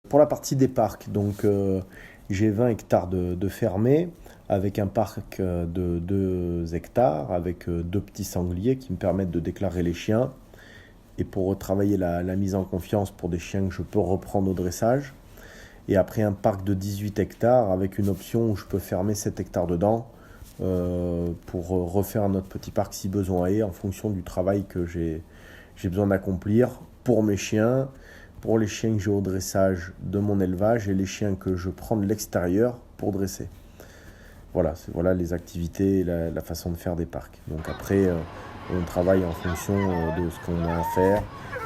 Pour la partie des parcs, donc j'ai 20 hectares de fermés, avec un parc de 2 hectares, avec 2 petits sangliers qui me permettent de déclarer les chiens, et pour retravailler la mise en confiance pour des chiens que je peux reprendre au dressage. Et après un parc de 18 hectares, avec une option où je peux fermer 7 hectares dedans, pour refaire notre petit parc si besoin est, en fonction du travail que j'ai besoin d'accomplir pour mes chiens, pour les chiens que j'ai au dressage de mon élevage et les chiens que je prends de l'extérieur pour dresser. Voilà les activités et la façon de faire des parcs. Donc après, on travaille en fonction de ce qu'on a à faire,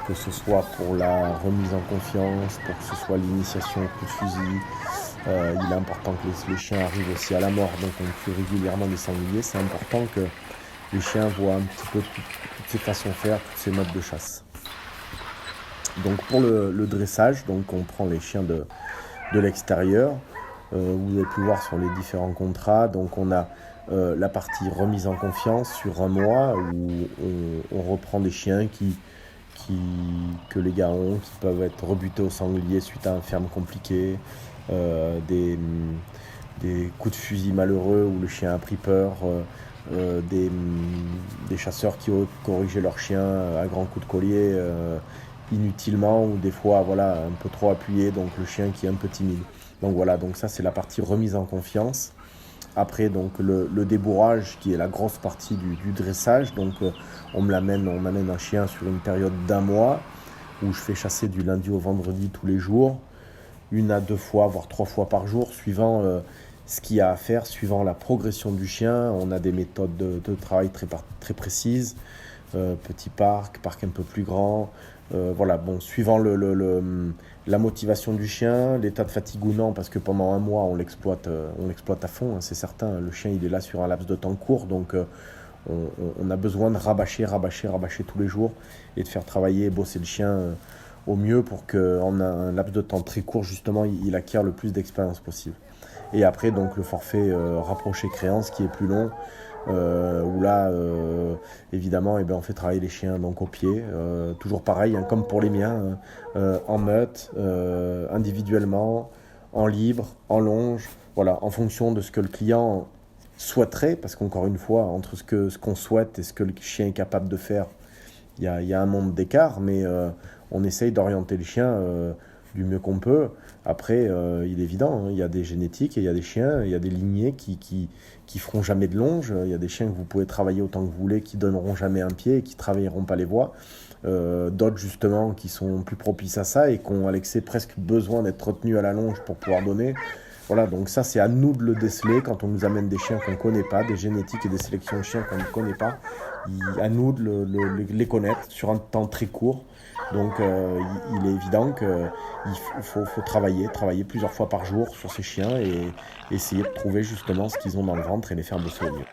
que ce soit pour la remise en confiance, pour que ce soit l'initiation au coup de fusil. Il est important que les chiens arrivent aussi à la mort, donc on tue régulièrement des sangliers. C'est important que les chiens voient un petit peu toutes ces façons de faire, tous ces modes de chasse. Donc pour le dressage, donc on prend les chiens de l'extérieur. Vous avez pu voir sur les différents contrats. Donc on a la partie remise en confiance sur un mois où on reprend des chiens que les gars ont, qui peuvent être rebutés au sanglier suite à un ferme compliqué, des coups de fusil malheureux où le chien a pris peur, des chasseurs qui ont corrigé leur chien à grands coups de collier inutilement, ou des fois voilà, un peu trop appuyé, donc le chien qui est un peu timide. Donc voilà, donc ça c'est la partie remise en confiance. Après donc le débourrage qui est la grosse partie du dressage. Donc on m'amène un chien sur une période d'un mois où je fais chasser du lundi au vendredi tous les jours, 1 à 2 fois, voire 3 fois par jour, suivant ce qu'il y a à faire, suivant la progression du chien. On a des méthodes de travail très précises. Petit parc un peu plus grand. Voilà, bon, suivant la motivation du chien, l'état de fatigue ou non, parce que pendant un mois, on l'exploite à fond, hein, c'est certain. Le chien, il est là sur un laps de temps court, donc on a besoin de rabâcher tous les jours et de faire travailler et bosser le chien au mieux pour qu'en un laps de temps très court, justement, il acquiert le plus d'expérience possible. Et après, donc, le forfait rapproché créance qui est plus long, où là, évidemment, eh ben, on fait travailler les chiens donc au pied, toujours pareil, hein, comme pour les miens, en meute, individuellement, en libre, en longe, voilà, en fonction de ce que le client souhaiterait, parce qu'encore une fois, entre ce qu'on souhaite et ce que le chien est capable de faire, il y a un monde d'écart, mais on essaye d'orienter le chien du mieux qu'on peut. Après, il est évident, hein, il y a des génétiques et il y a des chiens, il y a des lignées qui feront jamais de longe. Il y a des chiens que vous pouvez travailler autant que vous voulez, qui donneront jamais un pied et qui travailleront pas les voies. D'autres justement qui sont plus propices à ça et qui ont à l'excès presque besoin d'être retenus à la longe pour pouvoir donner. Voilà, donc ça c'est à nous de le déceler quand on nous amène des chiens qu'on ne connaît pas, des génétiques et des sélections de chiens qu'on ne connaît pas. À nous de les connaître sur un temps très court. Donc il est évident qu'il faut travailler plusieurs fois par jour sur ces chiens et essayer de trouver justement ce qu'ils ont dans le ventre et les faire bosser au mieux.